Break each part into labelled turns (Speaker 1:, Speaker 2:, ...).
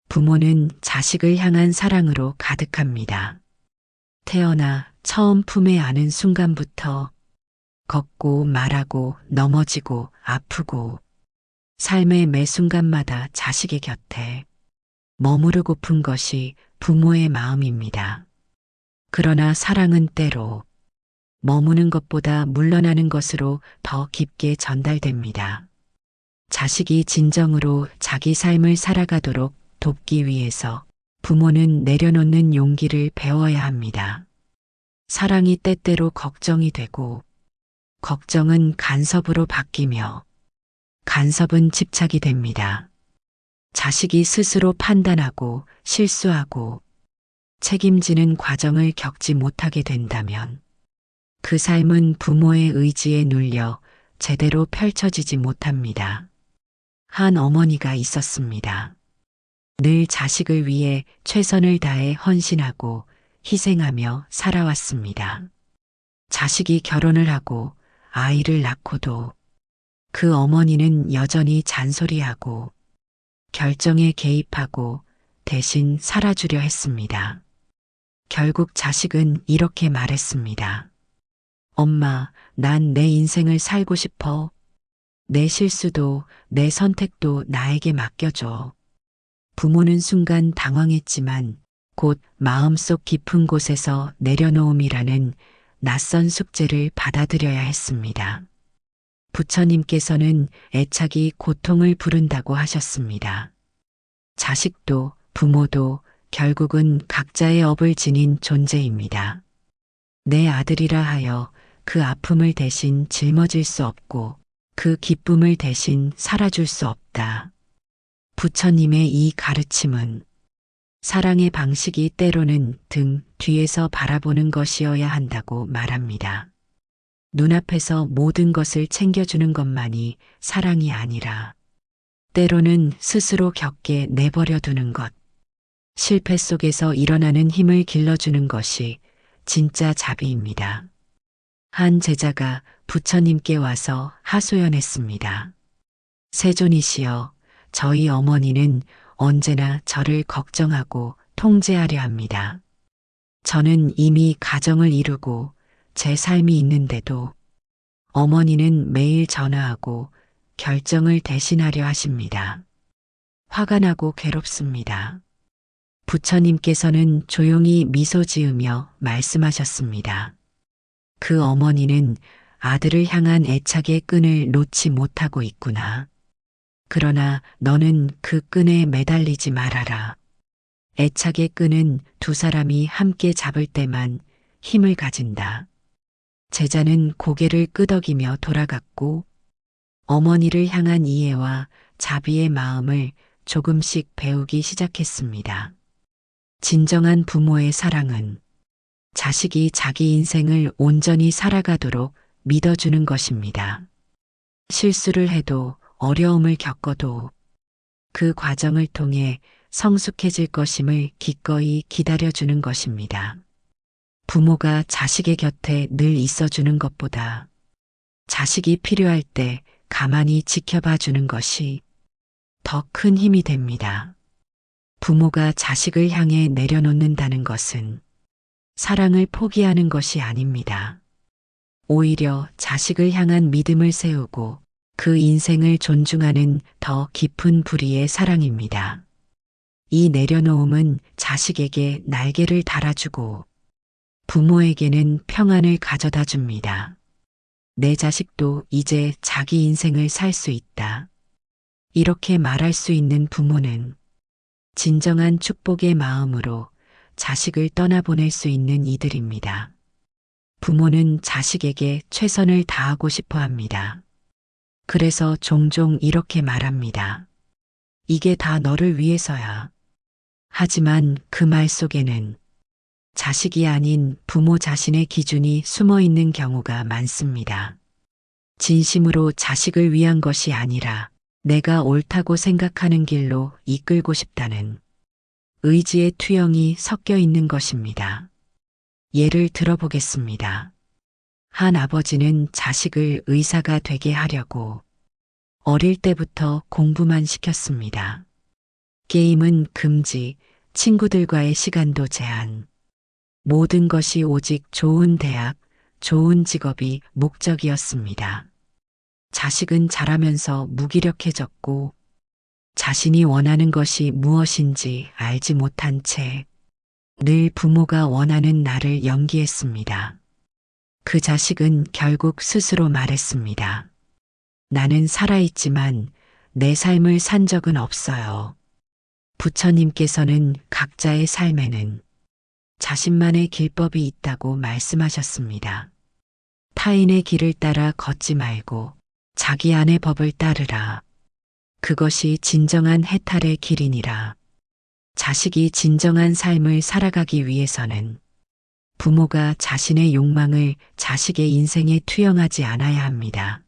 Speaker 1: 부모는 자식을 향한 사랑으로 가득합니다. 태어나 처음 품에 안은 순간부터 걷고 말하고 넘어지고 아프고 삶의 매 순간마다 자식의 곁에 머무르고픈 것이 부모의 마음입니다. 그러나 사랑은 때로 머무는 것보다 물러나는 것으로 더 깊게 전달됩니다. 자식이 진정으로 자기 삶을 살아가도록 돕기 위해서 부모는 내려놓는 용기를 배워야 합니다. 사랑이 때때로 걱정이 되고 걱정은 간섭으로 바뀌며 간섭은 집착이 됩니다. 자식이 스스로 판단하고 실수하고 책임지는 과정을 겪지 못하게 된다면 그 삶은 부모의 의지에 눌려 제대로 펼쳐지지 못합니다. 한 어머니가 있었습니다. 늘 자식을 위해 최선을 다해 헌신하고 희생하며 살아왔습니다. 자식이 결혼을 하고 아이를 낳고도 그 어머니는 여전히 잔소리하고 결정에 개입하고 대신 살아주려 했습니다. 결국 자식은 이렇게 말했습니다. 엄마, 난 내 인생을 살고 싶어. 내 실수도 내 선택도 나에게 맡겨줘. 부모는 순간 당황했지만 곧 마음속 깊은 곳에서 내려놓음이라는 낯선 숙제를 받아들여야 했습니다. 부처님께서는 애착이 고통을 부른다고 하셨습니다. 자식도 부모도 결국은 각자의 업을 지닌 존재입니다. 내 아들이라 하여 그 아픔을 대신 짊어질 수 없고 그 기쁨을 대신 살아줄 수 없다. 부처님의 이 가르침은 사랑의 방식이 때로는 등 뒤에서 바라보는 것이어야 한다고 말합니다. 눈앞에서 모든 것을 챙겨주는 것만이 사랑이 아니라 때로는 스스로 겪게 내버려 두는 것, 실패 속에서 일어나는 힘을 길러주는 것이 진짜 자비입니다. 한 제자가 부처님께 와서 하소연했습니다. 세존이시여, 저희 어머니는 언제나 저를 걱정하고 통제하려 합니다. 저는 이미 가정을 이루고 제 삶이 있는데도 어머니는 매일 전화하고 결정을 대신하려 하십니다. 화가 나고 괴롭습니다. 부처님께서는 조용히 미소 지으며 말씀하셨습니다. 그 어머니는 아들을 향한 애착의 끈을 놓지 못하고 있구나. 그러나 너는 그 끈에 매달리지 말아라. 애착의 끈은 두 사람이 함께 잡을 때만 힘을 가진다. 제자는 고개를 끄덕이며 돌아갔고 어머니를 향한 이해와 자비의 마음을 조금씩 배우기 시작했습니다. 진정한 부모의 사랑은 자식이 자기 인생을 온전히 살아가도록 믿어주는 것입니다. 실수를 해도 어려움을 겪어도 그 과정을 통해 성숙해질 것임을 기꺼이 기다려주는 것입니다. 부모가 자식의 곁에 늘 있어주는 것보다 자식이 필요할 때 가만히 지켜봐 주는 것이 더 큰 힘이 됩니다. 부모가 자식을 향해 내려놓는다는 것은 사랑을 포기하는 것이 아닙니다. 오히려 자식을 향한 믿음을 세우고 그 인생을 존중하는 더 깊은 불의의 사랑입니다. 이 내려놓음은 자식에게 날개를 달아주고 부모에게는 평안을 가져다 줍니다. 내 자식도 이제 자기 인생을 살 수 있다. 이렇게 말할 수 있는 부모는 진정한 축복의 마음으로 자식을 떠나보낼 수 있는 이들입니다. 부모는 자식에게 최선을 다하고 싶어 합니다. 그래서 종종 이렇게 말합니다. 이게 다 너를 위해서야. 하지만 그 말 속에는 자식이 아닌 부모 자신의 기준이 숨어 있는 경우가 많습니다. 진심으로 자식을 위한 것이 아니라 내가 옳다고 생각하는 길로 이끌고 싶다는 의지의 투영이 섞여 있는 것입니다. 예를 들어보겠습니다. 한 아버지는 자식을 의사가 되게 하려고 어릴 때부터 공부만 시켰습니다. 게임은 금지, 친구들과의 시간도 제한. 모든 것이 오직 좋은 대학, 좋은 직업이 목적이었습니다. 자식은 자라면서 무기력해졌고 자신이 원하는 것이 무엇인지 알지 못한 채 늘 부모가 원하는 나를 연기했습니다. 그 자식은 결국 스스로 말했습니다. 나는 살아있지만 내 삶을 산 적은 없어요. 부처님께서는 각자의 삶에는 자신만의 길법이 있다고 말씀하셨습니다. 타인의 길을 따라 걷지 말고 자기 안의 법을 따르라. 그것이 진정한 해탈의 길이니라. 자식이 진정한 삶을 살아가기 위해서는 부모가 자신의 욕망을 자식의 인생에 투영하지 않아야 합니다.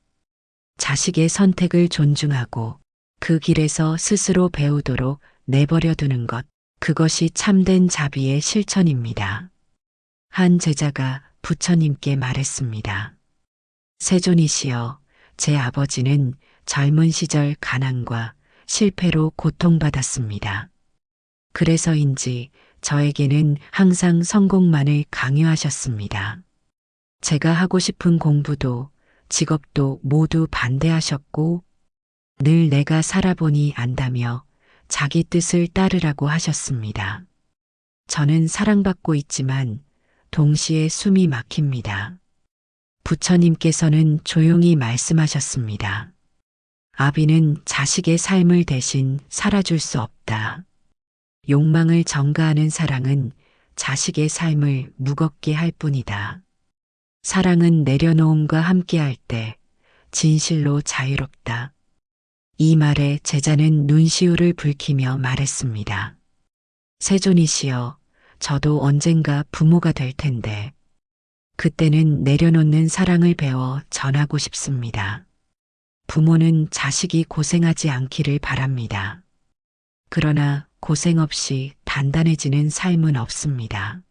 Speaker 1: 자식의 선택을 존중하고 그 길에서 스스로 배우도록 내버려 두는 것, 그것이 참된 자비의 실천입니다. 한 제자가 부처님께 말했습니다. 세존이시여, 제 아버지는 젊은 시절 가난과 실패로 고통받았습니다. 그래서인지 저에게는 항상 성공만을 강요하셨습니다. 제가 하고 싶은 공부도 직업도 모두 반대하셨고 늘 내가 살아보니 안다며 자기 뜻을 따르라고 하셨습니다. 저는 사랑받고 있지만 동시에 숨이 막힙니다. 부처님께서는 조용히 말씀하셨습니다. 아비는 자식의 삶을 대신 살아줄 수 없다. 욕망을 전가하는 사랑은 자식의 삶을 무겁게 할 뿐이다. 사랑은 내려놓음과 함께할 때 진실로 자유롭다. 이 말에 제자는 눈시울을 붉히며 말했습니다. 세존이시여, 저도 언젠가 부모가 될 텐데 그때는 내려놓는 사랑을 배워 전하고 싶습니다. 부모는 자식이 고생하지 않기를 바랍니다. 그러나 고생 없이 단단해지는 삶은 없습니다.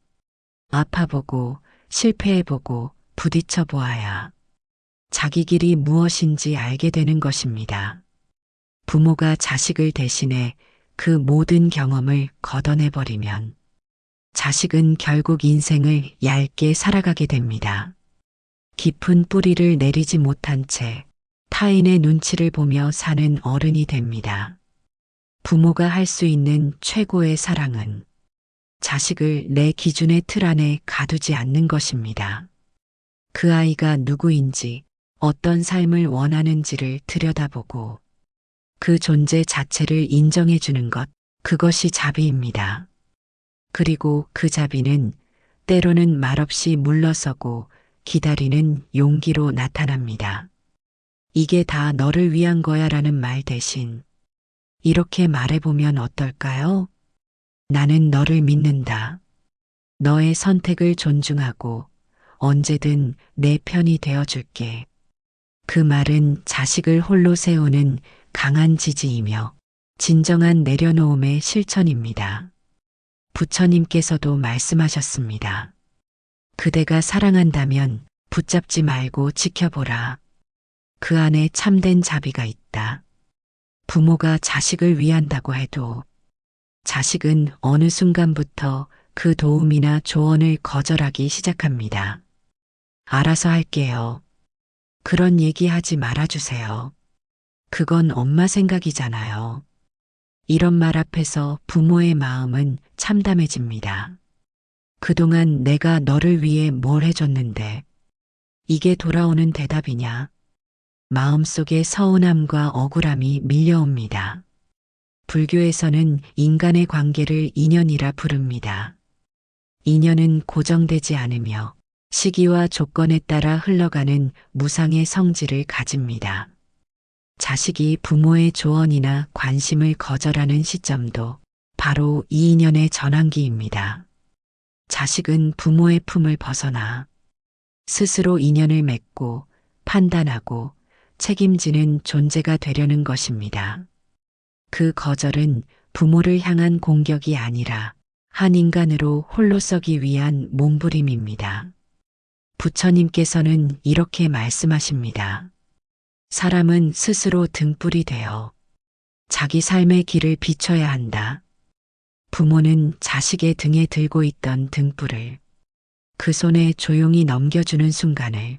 Speaker 1: 아파보고 실패해보고 부딪혀 보아야 자기 길이 무엇인지 알게 되는 것입니다. 부모가 자식을 대신해 그 모든 경험을 걷어내버리면 자식은 결국 인생을 얇게 살아가게 됩니다. 깊은 뿌리를 내리지 못한 채 타인의 눈치를 보며 사는 어른이 됩니다. 부모가 할 수 있는 최고의 사랑은 자식을 내 기준의 틀 안에 가두지 않는 것입니다. 그 아이가 누구인지 어떤 삶을 원하는지를 들여다보고 그 존재 자체를 인정해 주는 것, 그것이 자비입니다. 그리고 그 자비는 때로는 말없이 물러서고 기다리는 용기로 나타납니다. 이게 다 너를 위한 거야 라는 말 대신 이렇게 말해보면 어떨까요? 나는 너를 믿는다. 너의 선택을 존중하고 언제든 내 편이 되어줄게. 그 말은 자식을 홀로 세우는 강한 지지이며 진정한 내려놓음의 실천입니다. 부처님께서도 말씀하셨습니다. 그대가 사랑한다면 붙잡지 말고 지켜보라. 그 안에 참된 자비가 있다. 부모가 자식을 위한다고 해도 자식은 어느 순간부터 그 도움이나 조언을 거절하기 시작합니다. 알아서 할게요. 그런 얘기 하지 말아주세요. 그건 엄마 생각이잖아요. 이런 말 앞에서 부모의 마음은 참담해집니다. 그동안 내가 너를 위해 뭘 해줬는데 이게 돌아오는 대답이냐? 마음속에 서운함과 억울함이 밀려옵니다. 불교에서는 인간의 관계를 인연이라 부릅니다. 인연은 고정되지 않으며 시기와 조건에 따라 흘러가는 무상의 성질을 가집니다. 자식이 부모의 조언이나 관심을 거절하는 시점도 바로 이 인연의 전환기입니다. 자식은 부모의 품을 벗어나 스스로 인연을 맺고 판단하고 책임지는 존재가 되려는 것입니다. 그 거절은 부모를 향한 공격이 아니라 한 인간으로 홀로 서기 위한 몸부림입니다. 부처님께서는 이렇게 말씀하십니다. 사람은 스스로 등불이 되어 자기 삶의 길을 비춰야 한다. 부모는 자식의 등에 들고 있던 등불을 그 손에 조용히 넘겨주는 순간을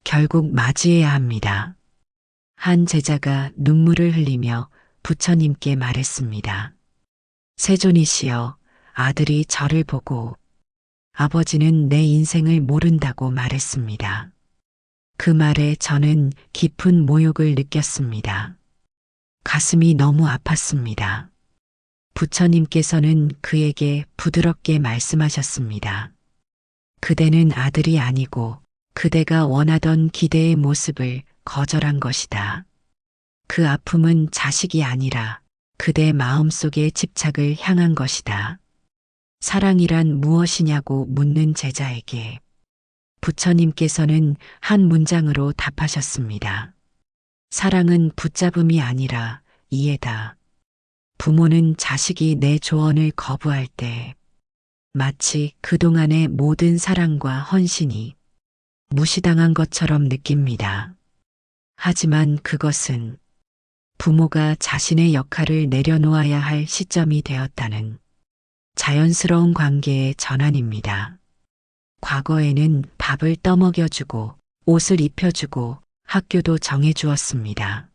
Speaker 1: 결국 맞이해야 합니다. 한 제자가 눈물을 흘리며 부처님께 말했습니다. 세존이시여, 아들이 저를 보고 아버지는 내 인생을 모른다고 말했습니다. 그 말에 저는 깊은 모욕을 느꼈습니다. 가슴이 너무 아팠습니다. 부처님께서는 그에게 부드럽게 말씀하셨습니다. 그대는 아들이 아니고 그대가 원하던 기대의 모습을 거절한 것이다. 그 아픔은 자식이 아니라 그대 마음속의 집착을 향한 것이다. 사랑이란 무엇이냐고 묻는 제자에게 부처님께서는 한 문장으로 답하셨습니다. 사랑은 붙잡음이 아니라 이해다. 부모는 자식이 내 조언을 거부할 때 마치 그동안의 모든 사랑과 헌신이 무시당한 것처럼 느낍니다. 하지만 그것은 부모가 자신의 역할을 내려놓아야 할 시점이 되었다는 자연스러운 관계의 전환입니다. 과거에는 밥을 떠먹여주고 옷을 입혀주고 학교도 정해주었습니다.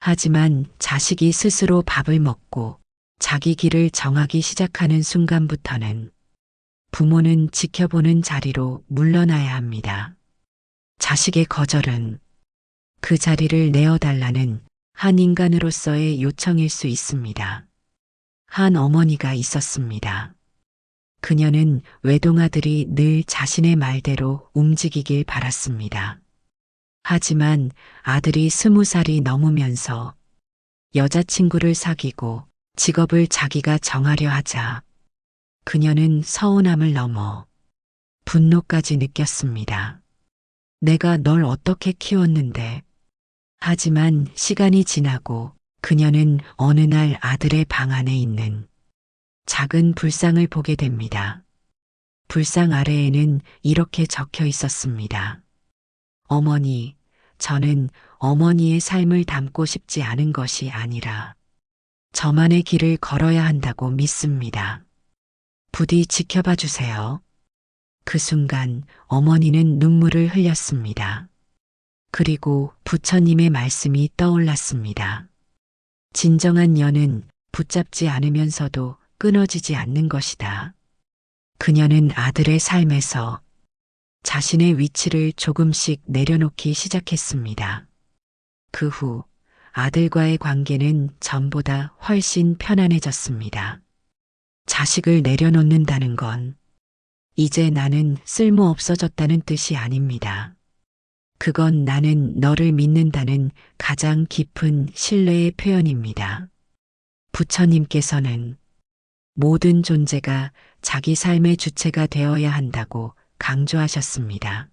Speaker 1: 하지만 자식이 스스로 밥을 먹고 자기 길을 정하기 시작하는 순간부터는 부모는 지켜보는 자리로 물러나야 합니다. 자식의 거절은 그 자리를 내어달라는 한 인간으로서의 요청일 수 있습니다. 한 어머니가 있었습니다. 그녀는 외동아들이 늘 자신의 말대로 움직이길 바랐습니다. 하지만 아들이 20살이 넘으면서 여자친구를 사귀고 직업을 자기가 정하려 하자 그녀는 서운함을 넘어 분노까지 느꼈습니다. 내가 널 어떻게 키웠는데. 하지만 시간이 지나고 그녀는 어느 날 아들의 방 안에 있는 작은 불상을 보게 됩니다. 불상 아래에는 이렇게 적혀 있었습니다. 어머니, 저는 어머니의 삶을 담고 싶지 않은 것이 아니라 저만의 길을 걸어야 한다고 믿습니다. 부디 지켜봐 주세요. 그 순간 어머니는 눈물을 흘렸습니다. 그리고 부처님의 말씀이 떠올랐습니다. 진정한 연은 붙잡지 않으면서도 끊어지지 않는 것이다. 그녀는 아들의 삶에서 자신의 위치를 조금씩 내려놓기 시작했습니다. 그 후 아들과의 관계는 전보다 훨씬 편안해졌습니다. 자식을 내려놓는다는 건 이제 나는 쓸모없어졌다는 뜻이 아닙니다. 그건 나는 너를 믿는다는 가장 깊은 신뢰의 표현입니다. 부처님께서는 모든 존재가 자기 삶의 주체가 되어야 한다고 강조하셨습니다.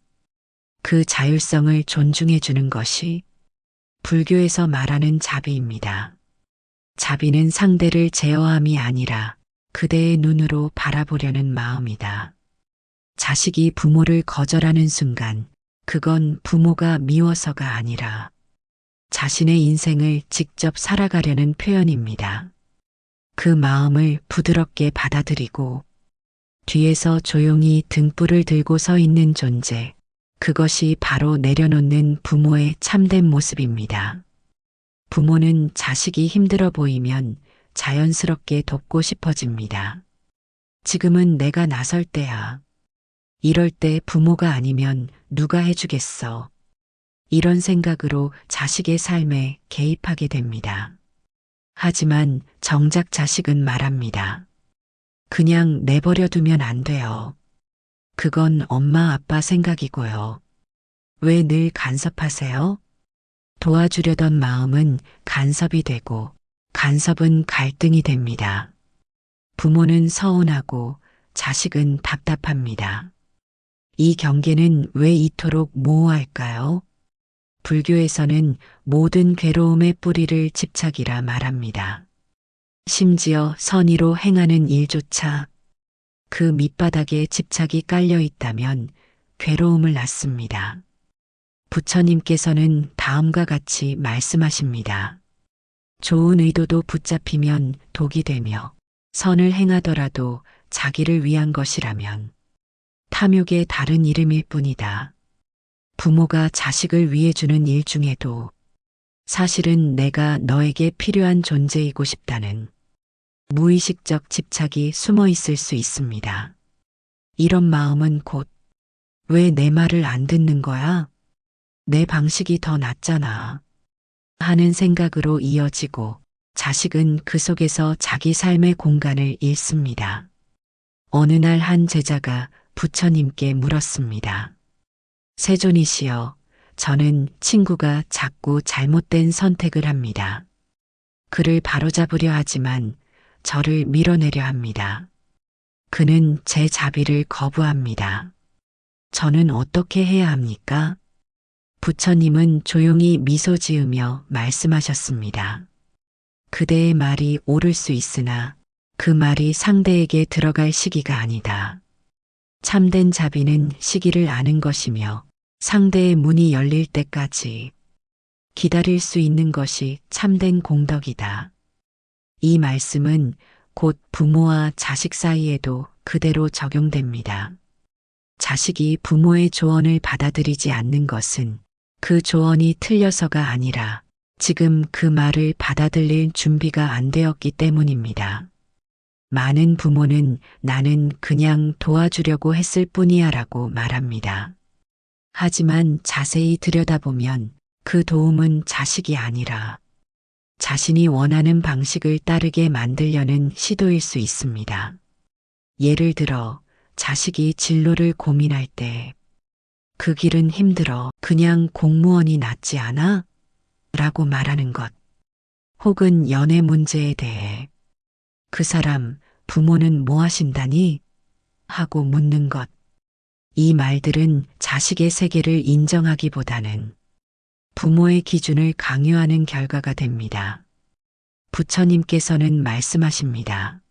Speaker 1: 그 자율성을 존중해 주는 것이 불교에서 말하는 자비입니다. 자비는 상대를 제어함이 아니라 그대의 눈으로 바라보려는 마음이다. 자식이 부모를 거절하는 순간 그건 부모가 미워서가 아니라 자신의 인생을 직접 살아가려는 표현입니다. 그 마음을 부드럽게 받아들이고 뒤에서 조용히 등불을 들고 서 있는 존재, 그것이 바로 내려놓는 부모의 참된 모습입니다. 부모는 자식이 힘들어 보이면 자연스럽게 돕고 싶어집니다. 지금은 내가 나설 때야. 이럴 때 부모가 아니면 누가 해주겠어. 이런 생각으로 자식의 삶에 개입하게 됩니다. 하지만 정작 자식은 말합니다. 그냥 내버려 두면 안 돼요. 그건 엄마 아빠 생각이고요. 왜 늘 간섭하세요? 도와주려던 마음은 간섭이 되고 간섭은 갈등이 됩니다. 부모는 서운하고 자식은 답답합니다. 이 경계는 왜 이토록 모호할까요? 불교에서는 모든 괴로움의 뿌리를 집착이라 말합니다. 심지어 선의로 행하는 일조차 그 밑바닥에 집착이 깔려 있다면 괴로움을 낳습니다. 부처님께서는 다음과 같이 말씀하십니다. 좋은 의도도 붙잡히면 독이 되며 선을 행하더라도 자기를 위한 것이라면 탐욕의 다른 이름일 뿐이다. 부모가 자식을 위해 주는 일 중에도 사실은 내가 너에게 필요한 존재이고 싶다는 무의식적 집착이 숨어 있을 수 있습니다. 이런 마음은 곧 왜 내 말을 안 듣는 거야? 내 방식이 더 낫잖아. 하는 생각으로 이어지고 자식은 그 속에서 자기 삶의 공간을 잃습니다. 어느 날 한 제자가 부처님께 물었습니다. 세존이시여, 저는 친구가 자꾸 잘못된 선택을 합니다. 그를 바로잡으려 하지만 저를 밀어내려 합니다. 그는 제 자비를 거부합니다. 저는 어떻게 해야 합니까? 부처님은 조용히 미소 지으며 말씀하셨습니다. 그대의 말이 옳을 수 있으나 그 말이 상대에게 들어갈 시기가 아니다. 참된 자비는 시기를 아는 것이며 상대의 문이 열릴 때까지 기다릴 수 있는 것이 참된 공덕이다. 이 말씀은 곧 부모와 자식 사이에도 그대로 적용됩니다. 자식이 부모의 조언을 받아들이지 않는 것은 그 조언이 틀려서가 아니라 지금 그 말을 받아들일 준비가 안 되었기 때문입니다. 많은 부모는 나는 그냥 도와주려고 했을 뿐이야 라고 말합니다. 하지만 자세히 들여다보면 그 도움은 자식이 아니라 자신이 원하는 방식을 따르게 만들려는 시도일 수 있습니다. 예를 들어 자식이 진로를 고민할 때 그 길은 힘들어 그냥 공무원이 낫지 않아? 라고 말하는 것. 혹은 연애 문제에 대해 그 사람 부모는 뭐 하신다니? 하고 묻는 것. 이 말들은 자식의 세계를 인정하기보다는 부모의 기준을 강요하는 결과가 됩니다. 부처님께서는 말씀하십니다.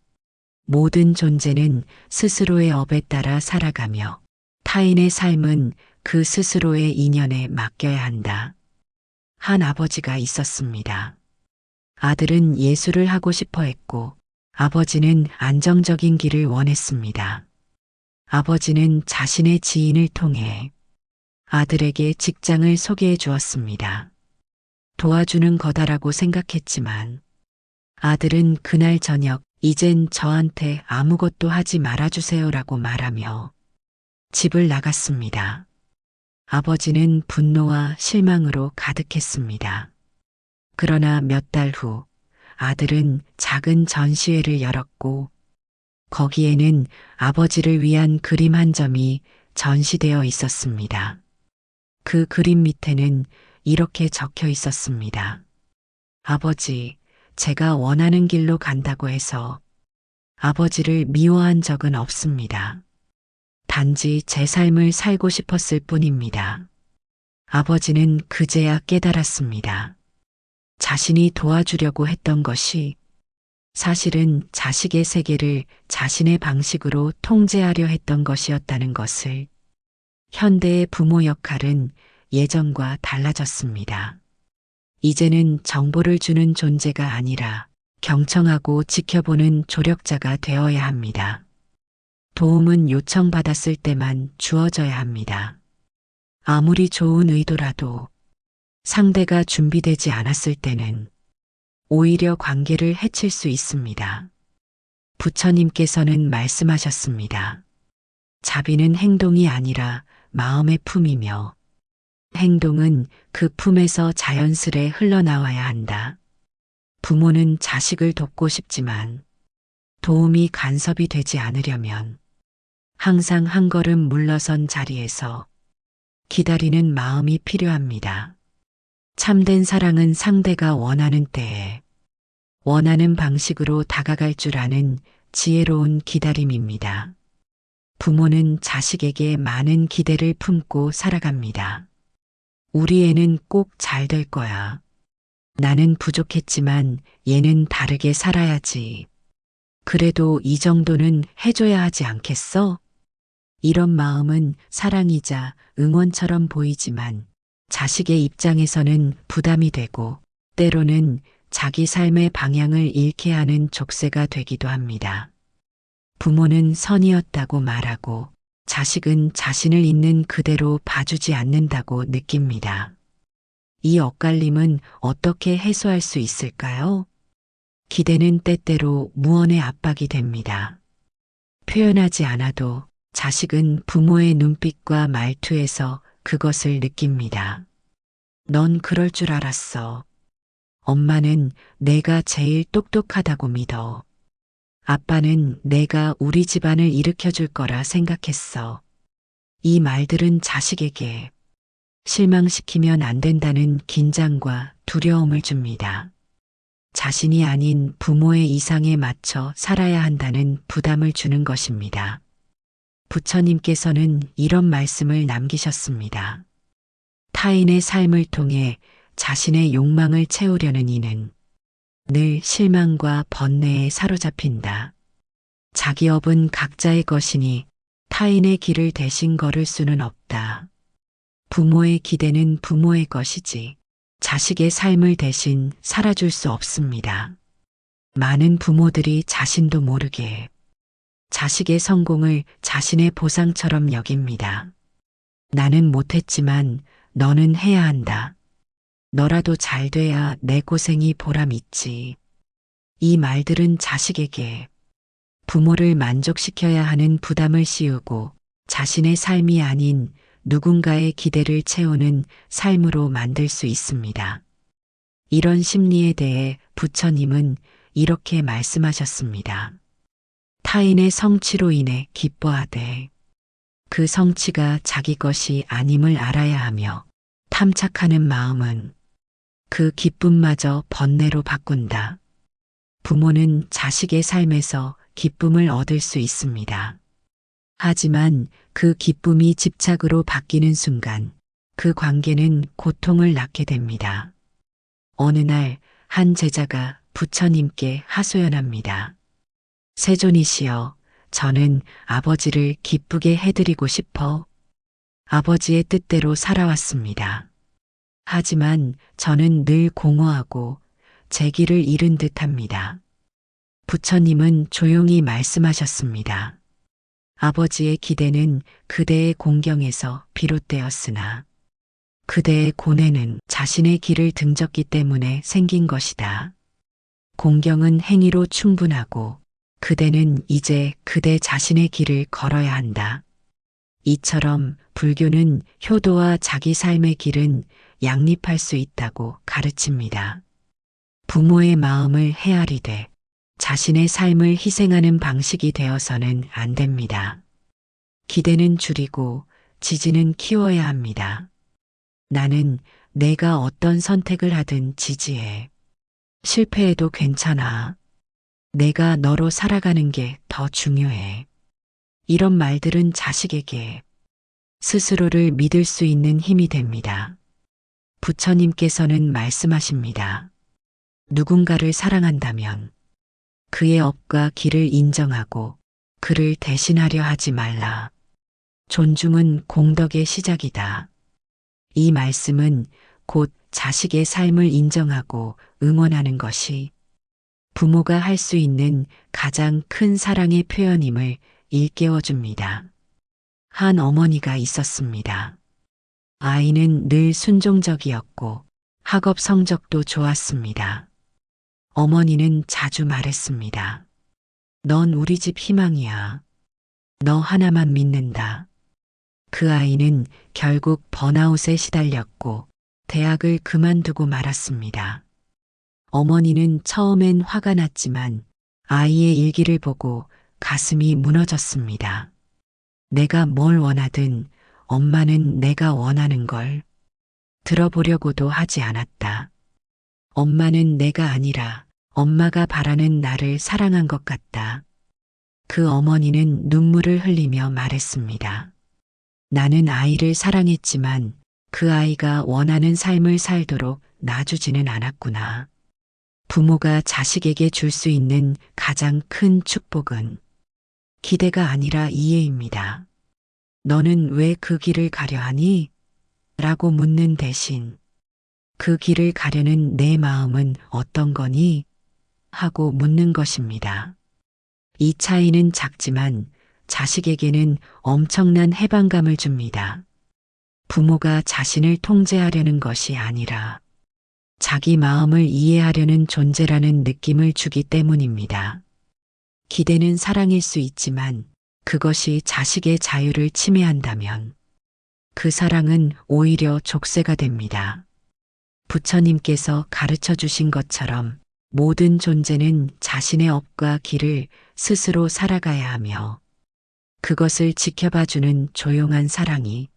Speaker 1: 모든 존재는 스스로의 업에 따라 살아가며 타인의 삶은 그 스스로의 인연에 맡겨야 한다. 한 아버지가 있었습니다. 아들은 예술을 하고 싶어 했고 아버지는 안정적인 길을 원했습니다. 아버지는 자신의 지인을 통해 아들에게 직장을 소개해 주었습니다. 도와주는 거다라고 생각했지만 아들은 그날 저녁 이젠 저한테 아무것도 하지 말아주세요라고 말하며 집을 나갔습니다. 아버지는 분노와 실망으로 가득했습니다. 그러나 몇 달 후 아들은 작은 전시회를 열었고 거기에는 아버지를 위한 그림 한 점이 전시되어 있었습니다. 그 그림 밑에는 이렇게 적혀 있었습니다. 아버지, 제가 원하는 길로 간다고 해서 아버지를 미워한 적은 없습니다. 단지 제 삶을 살고 싶었을 뿐입니다. 아버지는 그제야 깨달았습니다. 자신이 도와주려고 했던 것이 사실은 자식의 세계를 자신의 방식으로 통제하려 했던 것이었다는 것을. 현대의 부모 역할은 예전과 달라졌습니다. 이제는 정보를 주는 존재가 아니라 경청하고 지켜보는 조력자가 되어야 합니다. 도움은 요청받았을 때만 주어져야 합니다. 아무리 좋은 의도라도 상대가 준비되지 않았을 때는 오히려 관계를 해칠 수 있습니다. 부처님께서는 말씀하셨습니다. 자비는 행동이 아니라 마음의 품이며 행동은 그 품에서 자연스레 흘러나와야 한다. 부모는 자식을 돕고 싶지만 도움이 간섭이 되지 않으려면 항상 한 걸음 물러선 자리에서 기다리는 마음이 필요합니다. 참된 사랑은 상대가 원하는 때에 원하는 방식으로 다가갈 줄 아는 지혜로운 기다림입니다. 부모는 자식에게 많은 기대를 품고 살아갑니다. 우리 애는 꼭 잘 될 거야. 나는 부족했지만 얘는 다르게 살아야지. 그래도 이 정도는 해줘야 하지 않겠어? 이런 마음은 사랑이자 응원처럼 보이지만 자식의 입장에서는 부담이 되고 때로는 자기 삶의 방향을 잃게 하는 족쇄가 되기도 합니다. 부모는 선이었다고 말하고 자식은 자신을 있는 그대로 봐주지 않는다고 느낍니다. 이 엇갈림은 어떻게 해소할 수 있을까요? 기대는 때때로 무언의 압박이 됩니다. 표현하지 않아도 자식은 부모의 눈빛과 말투에서 그것을 느낍니다. 넌 그럴 줄 알았어. 엄마는 내가 제일 똑똑하다고 믿어. 아빠는 내가 우리 집안을 일으켜줄 거라 생각했어. 이 말들은 자식에게 실망시키면 안 된다는 긴장과 두려움을 줍니다. 자신이 아닌 부모의 이상에 맞춰 살아야 한다는 부담을 주는 것입니다. 부처님께서는 이런 말씀을 남기셨습니다. 타인의 삶을 통해 자신의 욕망을 채우려는 이는 늘 실망과 번뇌에 사로잡힌다. 자기 업은 각자의 것이니 타인의 길을 대신 걸을 수는 없다. 부모의 기대는 부모의 것이지 자식의 삶을 대신 살아줄 수 없습니다. 많은 부모들이 자신도 모르게 자식의 성공을 자신의 보상처럼 여깁니다. 나는 못했지만 너는 해야 한다. 너라도 잘 돼야 내 고생이 보람 있지. 이 말들은 자식에게 부모를 만족시켜야 하는 부담을 씌우고 자신의 삶이 아닌 누군가의 기대를 채우는 삶으로 만들 수 있습니다. 이런 심리에 대해 부처님은 이렇게 말씀하셨습니다. 타인의 성취로 인해 기뻐하되 그 성취가 자기 것이 아님을 알아야 하며 탐착하는 마음은 그 기쁨마저 번뇌로 바꾼다. 부모는 자식의 삶에서 기쁨을 얻을 수 있습니다. 하지만 그 기쁨이 집착으로 바뀌는 순간 그 관계는 고통을 낳게 됩니다. 어느 날 한 제자가 부처님께 하소연합니다. 세존이시여, 저는 아버지를 기쁘게 해드리고 싶어 아버지의 뜻대로 살아왔습니다. 하지만 저는 늘 공허하고 제 길을 잃은 듯합니다. 부처님은 조용히 말씀하셨습니다. 아버지의 기대는 그대의 공경에서 비롯되었으나 그대의 고뇌는 자신의 길을 등졌기 때문에 생긴 것이다. 공경은 행위로 충분하고 그대는 이제 그대 자신의 길을 걸어야 한다. 이처럼 불교는 효도와 자기 삶의 길은 양립할 수 있다고 가르칩니다. 부모의 마음을 헤아리되 자신의 삶을 희생하는 방식이 되어서는 안 됩니다. 기대는 줄이고 지지는 키워야 합니다. 나는 내가 어떤 선택을 하든 지지해. 실패해도 괜찮아. 내가 너로 살아가는 게 더 중요해. 이런 말들은 자식에게 스스로를 믿을 수 있는 힘이 됩니다. 부처님께서는 말씀하십니다. 누군가를 사랑한다면 그의 업과 길을 인정하고 그를 대신하려 하지 말라. 존중은 공덕의 시작이다. 이 말씀은 곧 자식의 삶을 인정하고 응원하는 것이 부모가 할 수 있는 가장 큰 사랑의 표현임을 일깨워줍니다. 한 어머니가 있었습니다. 아이는 늘 순종적이었고 학업 성적도 좋았습니다. 어머니는 자주 말했습니다. 넌 우리 집 희망이야. 너 하나만 믿는다. 그 아이는 결국 번아웃에 시달렸고 대학을 그만두고 말았습니다. 어머니는 처음엔 화가 났지만 아이의 일기를 보고 가슴이 무너졌습니다. 내가 뭘 원하든 엄마는 내가 원하는 걸 들어보려고도 하지 않았다. 엄마는 내가 아니라 엄마가 바라는 나를 사랑한 것 같다. 그 어머니는 눈물을 흘리며 말했습니다. 나는 아이를 사랑했지만 그 아이가 원하는 삶을 살도록 놔주지는 않았구나. 부모가 자식에게 줄 수 있는 가장 큰 축복은 기대가 아니라 이해입니다. 너는 왜 그 길을 가려 하니? 라고 묻는 대신 그 길을 가려는 내 마음은 어떤 거니? 하고 묻는 것입니다. 이 차이는 작지만 자식에게는 엄청난 해방감을 줍니다. 부모가 자신을 통제하려는 것이 아니라 자기 마음을 이해하려는 존재라는 느낌을 주기 때문입니다. 기대는 사랑일 수 있지만 그것이 자식의 자유를 침해한다면 그 사랑은 오히려 족쇄가 됩니다. 부처님께서 가르쳐 주신 것처럼 모든 존재는 자신의 업과 길을 스스로 살아가야 하며 그것을 지켜봐주는 조용한 사랑이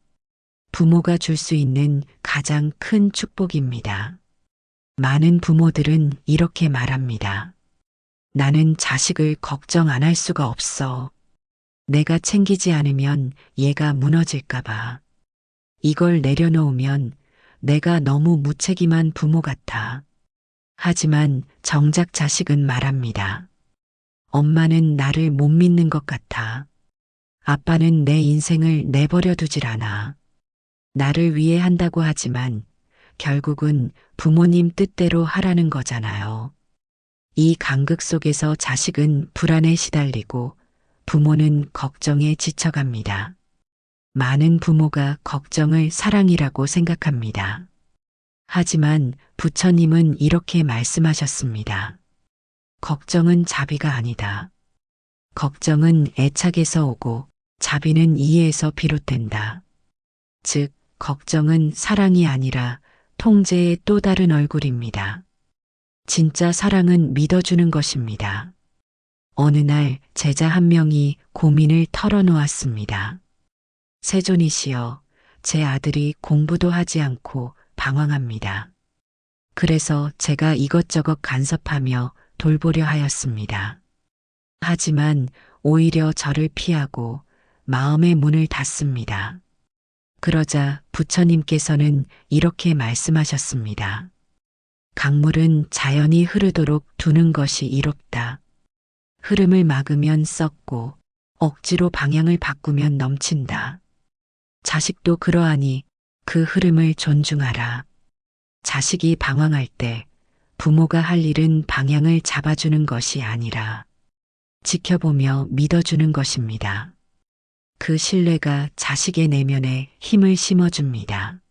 Speaker 1: 부모가 줄 수 있는 가장 큰 축복입니다. 많은 부모들은 이렇게 말합니다. 나는 자식을 걱정 안 할 수가 없어. 내가 챙기지 않으면 얘가 무너질까봐. 이걸 내려놓으면 내가 너무 무책임한 부모 같아. 하지만 정작 자식은 말합니다. 엄마는 나를 못 믿는 것 같아. 아빠는 내 인생을 내버려 두질 않아. 나를 위해 한다고 하지만 결국은 부모님 뜻대로 하라는 거잖아요. 이 간극 속에서 자식은 불안에 시달리고 부모는 걱정에 지쳐갑니다. 많은 부모가 걱정을 사랑이라고 생각합니다. 하지만 부처님은 이렇게 말씀하셨습니다. 걱정은 자비가 아니다. 걱정은 애착에서 오고 자비는 이해에서 비롯된다. 즉, 걱정은 사랑이 아니라 통제의 또 다른 얼굴입니다. 진짜 사랑은 믿어주는 것입니다. 어느 날 제자 한 명이 고민을 털어놓았습니다. 세존이시여, 제 아들이 공부도 하지 않고 방황합니다. 그래서 제가 이것저것 간섭하며 돌보려 하였습니다. 하지만 오히려 저를 피하고 마음의 문을 닫습니다. 그러자 부처님께서는 이렇게 말씀하셨습니다. 강물은 자연히 흐르도록 두는 것이 이롭다. 흐름을 막으면 썩고 억지로 방향을 바꾸면 넘친다. 자식도 그러하니 그 흐름을 존중하라. 자식이 방황할 때 부모가 할 일은 방향을 잡아주는 것이 아니라 지켜보며 믿어주는 것입니다. 그 신뢰가 자식의 내면에 힘을 심어줍니다.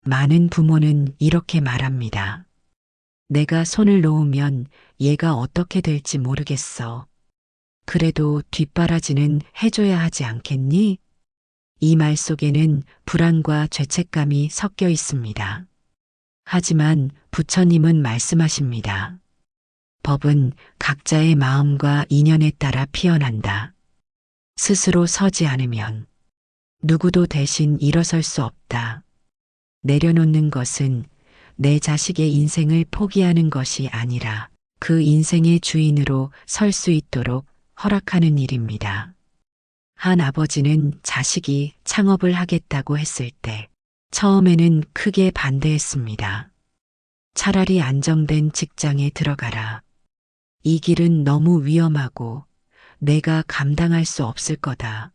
Speaker 1: 많은 부모는 이렇게 말합니다. 내가 손을 놓으면 얘가 어떻게 될지 모르겠어. 그래도 뒷바라지는 해줘야 하지 않겠니? 이 말 속에는 불안과 죄책감이 섞여 있습니다. 하지만 부처님은 말씀하십니다. 법은 각자의 마음과 인연에 따라 피어난다. 스스로 서지 않으면 누구도 대신 일어설 수 없다. 내려놓는 것은 내 자식의 인생을 포기하는 것이 아니라 그 인생의 주인으로 설 수 있도록 허락하는 일입니다. 한 아버지는 자식이 창업을 하겠다고 했을 때 처음에는 크게 반대했습니다. 차라리 안정된 직장에 들어가라. 이 길은 너무 위험하고 내가 감당할 수 없을 거다.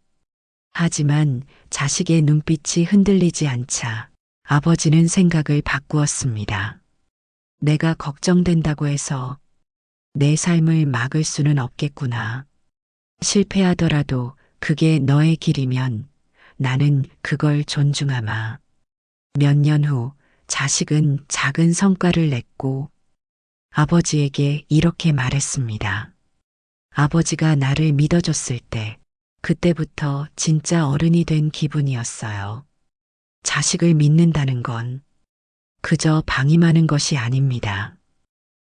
Speaker 1: 하지만 자식의 눈빛이 흔들리지 않자 아버지는 생각을 바꾸었습니다. 내가 걱정된다고 해서 내 삶을 막을 수는 없겠구나. 실패하더라도 그게 너의 길이면 나는 그걸 존중하마. 몇 년 후 자식은 작은 성과를 냈고 아버지에게 이렇게 말했습니다. 아버지가 나를 믿어줬을 때 그때부터 진짜 어른이 된 기분이었어요. 자식을 믿는다는 건 그저 방임하는 것이 아닙니다.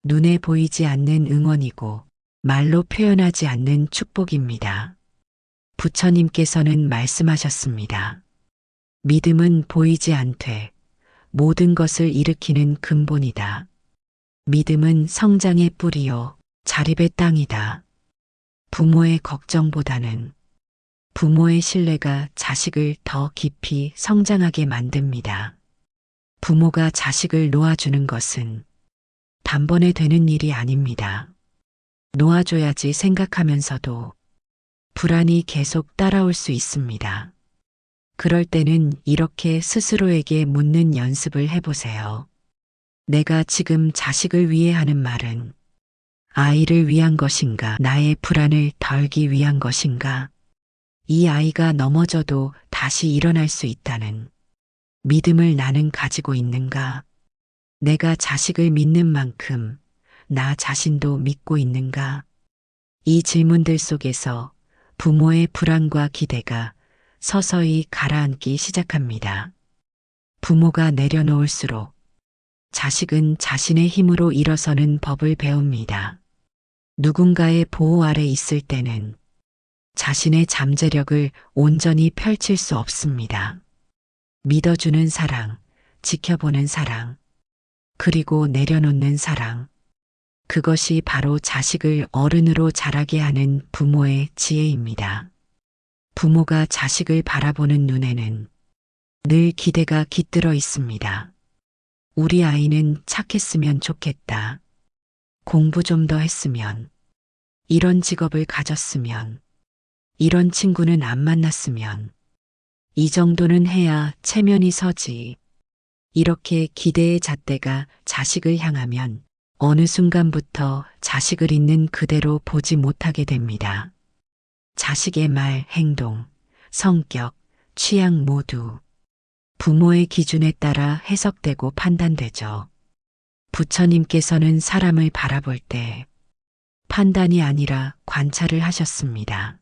Speaker 1: 눈에 보이지 않는 응원이고 말로 표현하지 않는 축복입니다. 부처님께서는 말씀하셨습니다. 믿음은 보이지 않되 모든 것을 일으키는 근본이다. 믿음은 성장의 뿌리요, 자립의 땅이다. 부모의 걱정보다는 부모의 신뢰가 자식을 더 깊이 성장하게 만듭니다. 부모가 자식을 놓아주는 것은 단번에 되는 일이 아닙니다. 놓아줘야지 생각하면서도 불안이 계속 따라올 수 있습니다. 그럴 때는 이렇게 스스로에게 묻는 연습을 해보세요. 내가 지금 자식을 위해 하는 말은 아이를 위한 것인가, 나의 불안을 덜기 위한 것인가, 이 아이가 넘어져도 다시 일어날 수 있다는 믿음을 나는 가지고 있는가, 내가 자식을 믿는 만큼 나 자신도 믿고 있는가, 이 질문들 속에서 부모의 불안과 기대가 서서히 가라앉기 시작합니다. 부모가 내려놓을수록 자식은 자신의 힘으로 일어서는 법을 배웁니다. 누군가의 보호 아래 있을 때는 자신의 잠재력을 온전히 펼칠 수 없습니다. 믿어주는 사랑, 지켜보는 사랑, 그리고 내려놓는 사랑. 그것이 바로 자식을 어른으로 자라게 하는 부모의 지혜입니다. 부모가 자식을 바라보는 눈에는 늘 기대가 깃들어 있습니다. 우리 아이는 착했으면 좋겠다. 공부 좀 더 했으면, 이런 직업을 가졌으면, 이런 친구는 안 만났으면, 이 정도는 해야 체면이 서지. 이렇게 기대의 잣대가 자식을 향하면 어느 순간부터 자식을 있는 그대로 보지 못하게 됩니다. 자식의 말, 행동, 성격, 취향 모두 부모의 기준에 따라 해석되고 판단되죠. 부처님께서는 사람을 바라볼 때 판단이 아니라 관찰을 하셨습니다.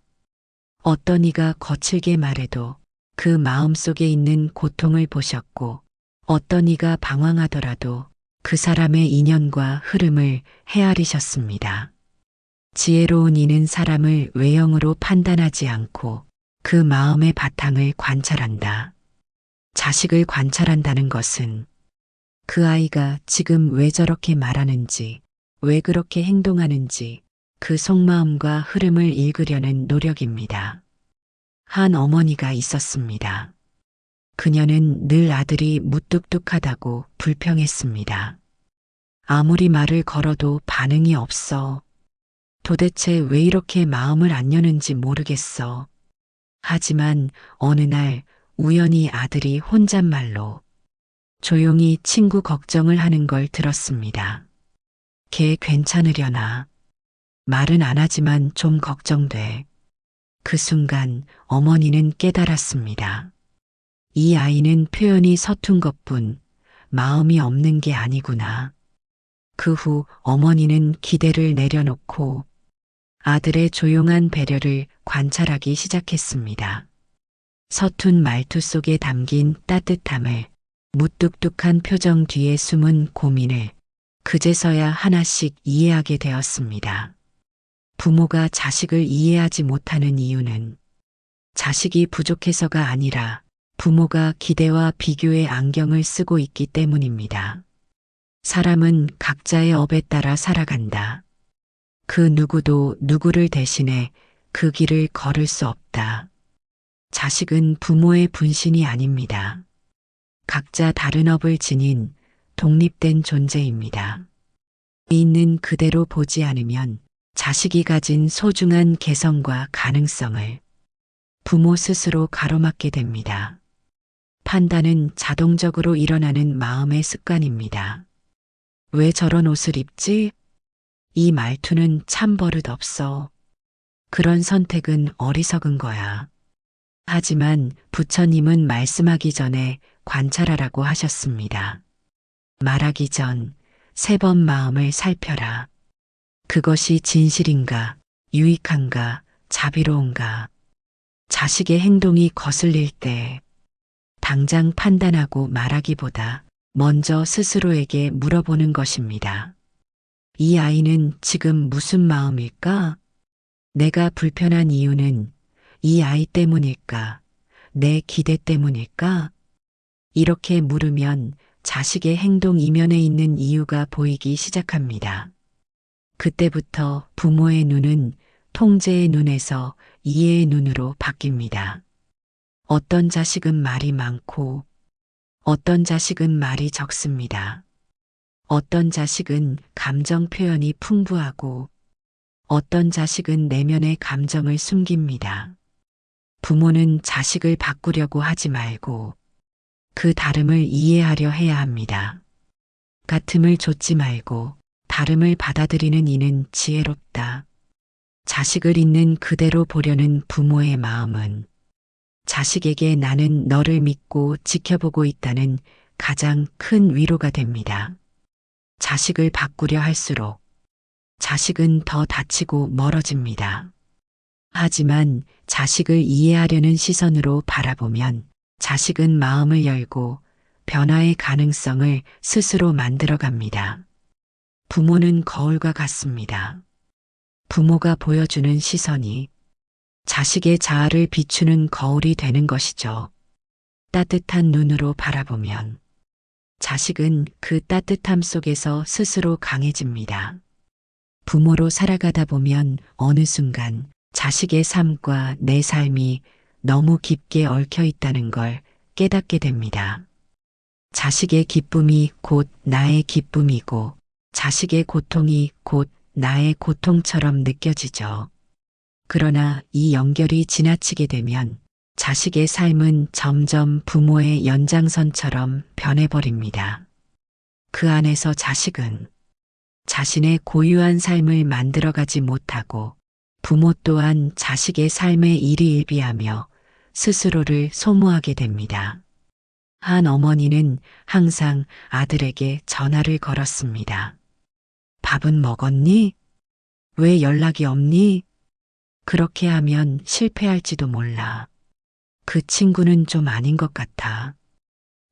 Speaker 1: 어떤 이가 거칠게 말해도 그 마음 속에 있는 고통을 보셨고, 어떤 이가 방황하더라도 그 사람의 인연과 흐름을 헤아리셨습니다. 지혜로운 이는 사람을 외형으로 판단하지 않고 그 마음의 바탕을 관찰한다. 자식을 관찰한다는 것은 그 아이가 지금 왜 저렇게 말하는지, 왜 그렇게 행동하는지 그 속마음과 흐름을 읽으려는 노력입니다. 한 어머니가 있었습니다. 그녀는 늘 아들이 무뚝뚝하다고 불평했습니다. 아무리 말을 걸어도 반응이 없어. 도대체 왜 이렇게 마음을 안 여는지 모르겠어. 하지만 어느 날 우연히 아들이 혼잣말로 조용히 친구 걱정을 하는 걸 들었습니다. 걔 괜찮으려나? 말은 안 하지만 좀 걱정돼. 그 순간 어머니는 깨달았습니다. 이 아이는 표현이 서툰 것뿐 마음이 없는 게 아니구나. 그 후 어머니는 기대를 내려놓고 아들의 조용한 배려를 관찰하기 시작했습니다. 서툰 말투 속에 담긴 따뜻함을, 무뚝뚝한 표정 뒤에 숨은 고민을 그제서야 하나씩 이해하게 되었습니다. 부모가 자식을 이해하지 못하는 이유는 자식이 부족해서가 아니라 부모가 기대와 비교의 안경을 쓰고 있기 때문입니다. 사람은 각자의 업에 따라 살아간다. 그 누구도 누구를 대신해 그 길을 걸을 수 없다. 자식은 부모의 분신이 아닙니다. 각자 다른 업을 지닌 독립된 존재입니다. 있는 그대로 보지 않으면 자식이 가진 소중한 개성과 가능성을 부모 스스로 가로막게 됩니다. 판단은 자동적으로 일어나는 마음의 습관입니다. 왜 저런 옷을 입지? 이 말투는 참 버릇없어. 그런 선택은 어리석은 거야. 하지만 부처님은 말씀하기 전에 관찰하라고 하셨습니다. 말하기 전 3번 마음을 살펴라. 그것이 진실인가, 유익한가, 자비로운가. 자식의 행동이 거슬릴 때 당장 판단하고 말하기보다 먼저 스스로에게 물어보는 것입니다. 이 아이는 지금 무슨 마음일까? 내가 불편한 이유는 이 아이 때문일까? 내 기대 때문일까? 이렇게 물으면 자식의 행동 이면에 있는 이유가 보이기 시작합니다. 그때부터 부모의 눈은 통제의 눈에서 이해의 눈으로 바뀝니다. 어떤 자식은 말이 많고, 어떤 자식은 말이 적습니다. 어떤 자식은 감정 표현이 풍부하고, 어떤 자식은 내면의 감정을 숨깁니다. 부모는 자식을 바꾸려고 하지 말고 그 다름을 이해하려 해야 합니다. 같음을 좇지 말고 다름을 받아들이는 이는 지혜롭다. 자식을 있는 그대로 보려는 부모의 마음은 자식에게 나는 너를 믿고 지켜보고 있다는 가장 큰 위로가 됩니다. 자식을 바꾸려 할수록 자식은 더 다치고 멀어집니다. 하지만 자식을 이해하려는 시선으로 바라보면 자식은 마음을 열고 변화의 가능성을 스스로 만들어갑니다. 부모는 거울과 같습니다. 부모가 보여주는 시선이 자식의 자아를 비추는 거울이 되는 것이죠. 따뜻한 눈으로 바라보면 자식은 그 따뜻함 속에서 스스로 강해집니다. 부모로 살아가다 보면 어느 순간 자식의 삶과 내 삶이 너무 깊게 얽혀 있다는 걸 깨닫게 됩니다. 자식의 기쁨이 곧 나의 기쁨이고 자식의 고통이 곧 나의 고통처럼 느껴지죠. 그러나 이 연결이 지나치게 되면 자식의 삶은 점점 부모의 연장선처럼 변해버립니다. 그 안에서 자식은 자신의 고유한 삶을 만들어가지 못하고 부모 또한 자식의 삶에 일희일비하며 스스로를 소모하게 됩니다. 한 어머니는 항상 아들에게 전화를 걸었습니다. 밥은 먹었니? 왜 연락이 없니? 그렇게 하면 실패할지도 몰라. 그 친구는 좀 아닌 것 같아.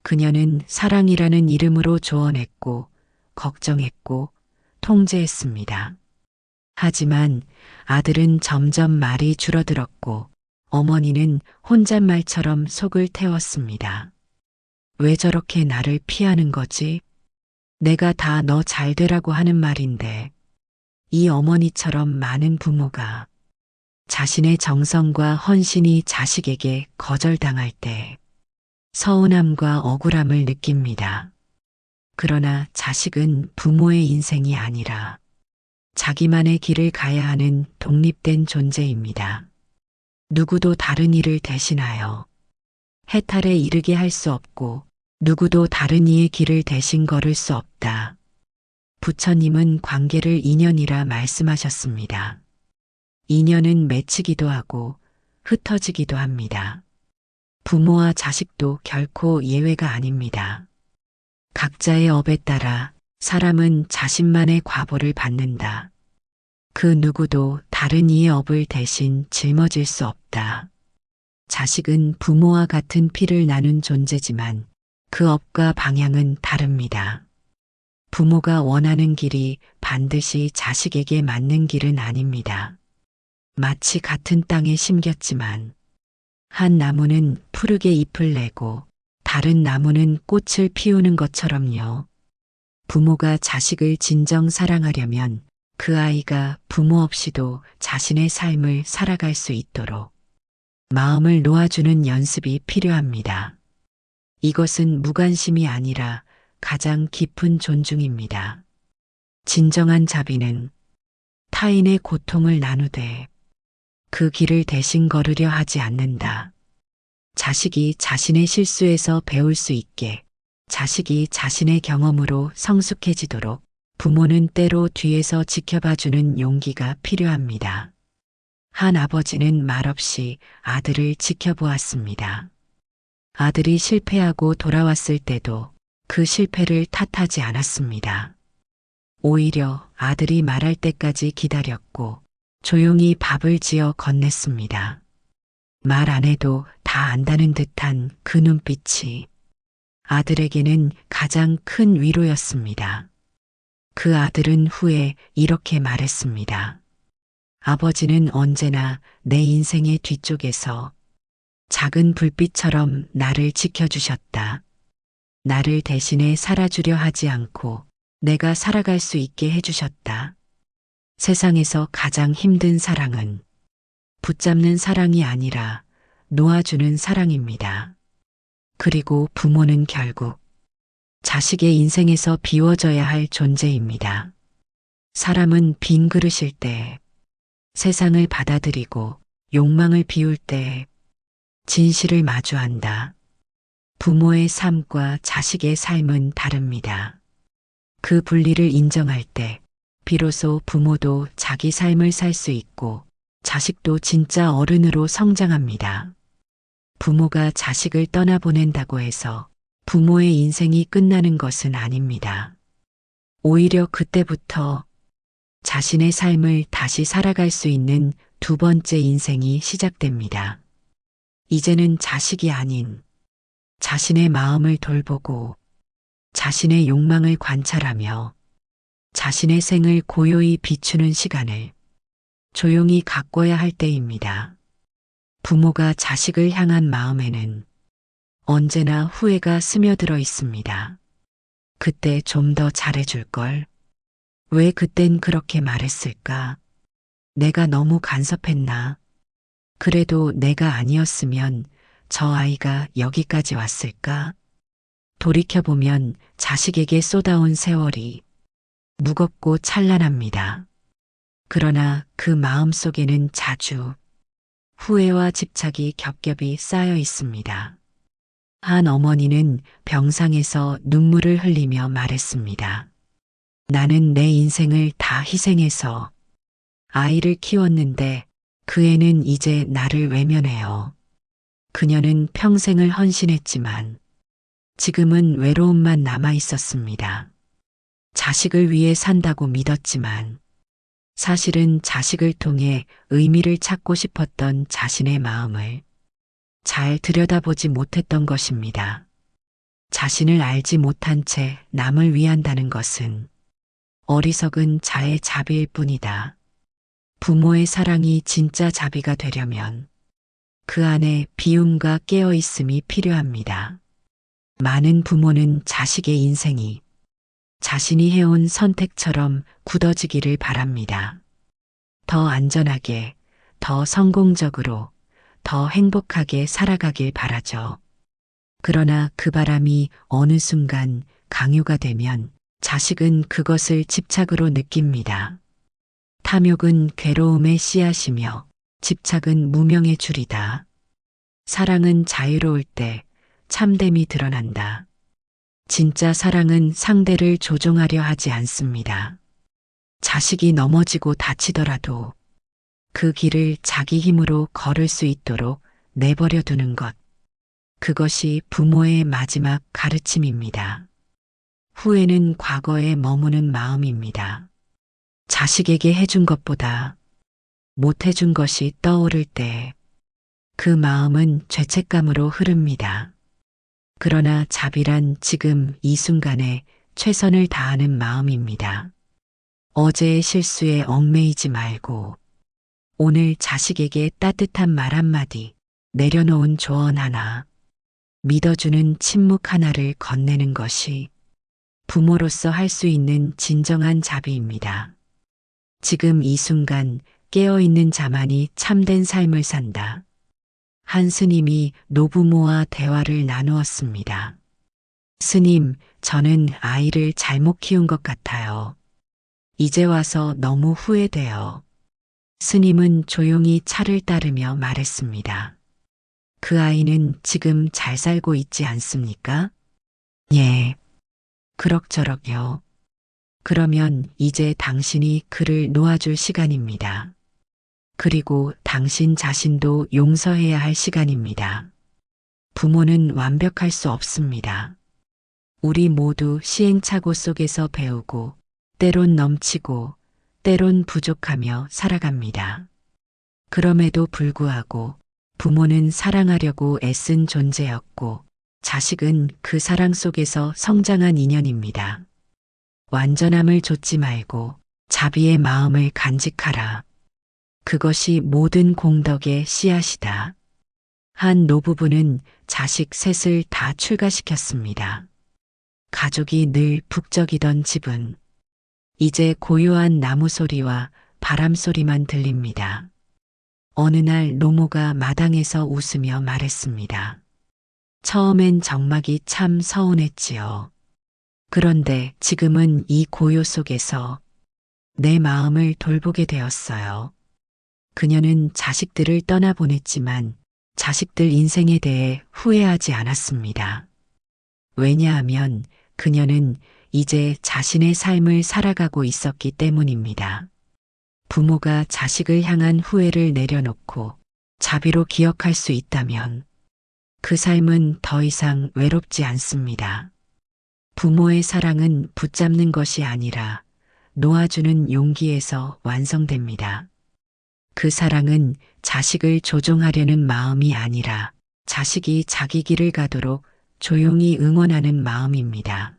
Speaker 1: 그녀는 사랑이라는 이름으로 조언했고, 걱정했고, 통제했습니다. 하지만 아들은 점점 말이 줄어들었고, 어머니는 혼잣말처럼 속을 태웠습니다. 왜 저렇게 나를 피하는 거지? 내가 다 너 잘 되라고 하는 말인데, 이 어머니처럼 많은 부모가 자신의 정성과 헌신이 자식에게 거절당할 때 서운함과 억울함을 느낍니다. 그러나 자식은 부모의 인생이 아니라 자기만의 길을 가야 하는 독립된 존재입니다. 누구도 다른 이를 대신하여 해탈에 이르게 할 수 없고 누구도 다른 이의 길을 대신 걸을 수 없다. 부처님은 관계를 인연이라 말씀하셨습니다. 인연은 맺히기도 하고 흩어지기도 합니다. 부모와 자식도 결코 예외가 아닙니다. 각자의 업에 따라 사람은 자신만의 과보를 받는다. 그 누구도 다른 이의 업을 대신 짊어질 수 없다. 자식은 부모와 같은 피를 나눈 존재지만 그 업과 방향은 다릅니다. 부모가 원하는 길이 반드시 자식에게 맞는 길은 아닙니다. 마치 같은 땅에 심겼지만 한 나무는 푸르게 잎을 내고 다른 나무는 꽃을 피우는 것처럼요. 부모가 자식을 진정 사랑하려면 그 아이가 부모 없이도 자신의 삶을 살아갈 수 있도록 마음을 놓아주는 연습이 필요합니다. 이것은 무관심이 아니라 가장 깊은 존중입니다. 진정한 자비는 타인의 고통을 나누되 그 길을 대신 걸으려 하지 않는다. 자식이 자신의 실수에서 배울 수 있게, 자식이 자신의 경험으로 성숙해지도록 부모는 때로 뒤에서 지켜봐주는 용기가 필요합니다. 한 아버지는 말없이 아들을 지켜보았습니다. 아들이 실패하고 돌아왔을 때도 그 실패를 탓하지 않았습니다. 오히려 아들이 말할 때까지 기다렸고 조용히 밥을 지어 건넸습니다. 말 안 해도 다 안다는 듯한 그 눈빛이 아들에게는 가장 큰 위로였습니다. 그 아들은 후에 이렇게 말했습니다. 아버지는 언제나 내 인생의 뒤쪽에서 작은 불빛처럼 나를 지켜주셨다. 나를 대신해 살아주려 하지 않고 내가 살아갈 수 있게 해주셨다. 세상에서 가장 힘든 사랑은 붙잡는 사랑이 아니라 놓아주는 사랑입니다. 그리고 부모는 결국 자식의 인생에서 비워져야 할 존재입니다. 사람은 빈 그릇일 때, 세상을 받아들이고 욕망을 비울 때 진실을 마주한다. 부모의 삶과 자식의 삶은 다릅니다. 그 분리를 인정할 때 비로소 부모도 자기 삶을 살 수 있고 자식도 진짜 어른으로 성장합니다. 부모가 자식을 떠나보낸다고 해서 부모의 인생이 끝나는 것은 아닙니다. 오히려 그때부터 자신의 삶을 다시 살아갈 수 있는 두 번째 인생이 시작됩니다. 이제는 자식이 아닌 자신의 마음을 돌보고 자신의 욕망을 관찰하며 자신의 생을 고요히 비추는 시간을 조용히 가꿔야 할 때입니다. 부모가 자식을 향한 마음에는 언제나 후회가 스며들어 있습니다. 그때 좀 더 잘해줄 걸. 왜 그땐 그렇게 말했을까? 내가 너무 간섭했나? 그래도 내가 아니었으면 저 아이가 여기까지 왔을까? 돌이켜보면 자식에게 쏟아온 세월이 무겁고 찬란합니다. 그러나 그 마음 속에는 자주 후회와 집착이 겹겹이 쌓여 있습니다. 한 어머니는 병상에서 눈물을 흘리며 말했습니다. 나는 내 인생을 다 희생해서 아이를 키웠는데 그 애는 이제 나를 외면해요. 그녀는 평생을 헌신했지만 지금은 외로움만 남아 있었습니다. 자식을 위해 산다고 믿었지만 사실은 자식을 통해 의미를 찾고 싶었던 자신의 마음을 잘 들여다보지 못했던 것입니다. 자신을 알지 못한 채 남을 위한다는 것은 어리석은 자의 자비일 뿐이다. 부모의 사랑이 진짜 자비가 되려면 그 안에 비움과 깨어있음이 필요합니다. 많은 부모는 자식의 인생이 자신이 해온 선택처럼 굳어지기를 바랍니다. 더 안전하게, 더 성공적으로, 더 행복하게 살아가길 바라죠. 그러나 그 바람이 어느 순간 강요가 되면 자식은 그것을 집착으로 느낍니다. 탐욕은 괴로움의 씨앗이며 집착은 무명의 줄이다. 사랑은 자유로울 때 참됨이 드러난다. 진짜 사랑은 상대를 조종하려 하지 않습니다. 자식이 넘어지고 다치더라도 그 길을 자기 힘으로 걸을 수 있도록 내버려 두는 것. 그것이 부모의 마지막 가르침입니다. 후회는 과거에 머무는 마음입니다. 자식에게 해준 것보다 못 해준 것이 떠오를 때 그 마음은 죄책감으로 흐릅니다. 그러나 자비란 지금 이 순간에 최선을 다하는 마음입니다. 어제의 실수에 얽매이지 말고 오늘 자식에게 따뜻한 말 한마디, 내려놓은 조언 하나, 믿어주는 침묵 하나를 건네는 것이 부모로서 할 수 있는 진정한 자비입니다. 지금 이 순간 깨어있는 자만이 참된 삶을 산다. 한 스님이 노부모와 대화를 나누었습니다. 스님, 저는 아이를 잘못 키운 것 같아요. 이제 와서 너무 후회돼요. 스님은 조용히 차를 따르며 말했습니다. 그 아이는 지금 잘 살고 있지 않습니까? 예. 그럭저럭요. 그러면 이제 당신이 그를 놓아줄 시간입니다. 그리고 당신 자신도 용서해야 할 시간입니다. 부모는 완벽할 수 없습니다. 우리 모두 시행착오 속에서 배우고 때론 넘치고 때론 부족하며 살아갑니다. 그럼에도 불구하고 부모는 사랑하려고 애쓴 존재였고 자식은 그 사랑 속에서 성장한 인연입니다. 완전함을 좇지 말고 자비의 마음을 간직하라. 그것이 모든 공덕의 씨앗이다. 한 노부부는 자식 셋을 다 출가시켰습니다. 가족이 늘 북적이던 집은 이제 고요한 나무 소리와 바람 소리만 들립니다. 어느 날 노모가 마당에서 웃으며 말했습니다. 처음엔 정막이 참 서운했지요. 그런데 지금은 이 고요 속에서 내 마음을 돌보게 되었어요. 그녀는 자식들을 떠나보냈지만 자식들 인생에 대해 후회하지 않았습니다. 왜냐하면 그녀는 이제 자신의 삶을 살아가고 있었기 때문입니다. 부모가 자식을 향한 후회를 내려놓고 자비로 기억할 수 있다면 그 삶은 더 이상 외롭지 않습니다. 부모의 사랑은 붙잡는 것이 아니라 놓아주는 용기에서 완성됩니다. 그 사랑은 자식을 조종하려는 마음이 아니라 자식이 자기 길을 가도록 조용히 응원하는 마음입니다.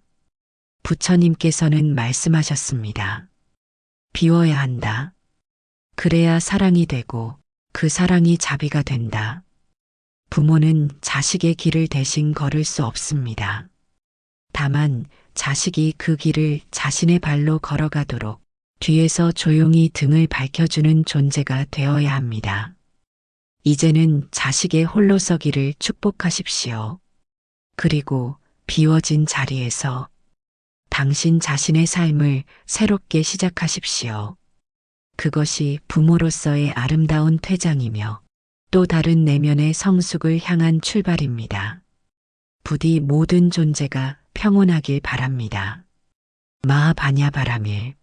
Speaker 1: 부처님께서는 말씀하셨습니다. 비워야 한다. 그래야 사랑이 되고 그 사랑이 자비가 된다. 부모는 자식의 길을 대신 걸을 수 없습니다. 다만 자식이 그 길을 자신의 발로 걸어가도록 뒤에서 조용히 등을 밝혀주는 존재가 되어야 합니다. 이제는 자식의 홀로서기를 축복하십시오. 그리고 비워진 자리에서 당신 자신의 삶을 새롭게 시작하십시오. 그것이 부모로서의 아름다운 퇴장이며 또 다른 내면의 성숙을 향한 출발입니다. 부디 모든 존재가 평온하길 바랍니다. 마하바냐 바라밀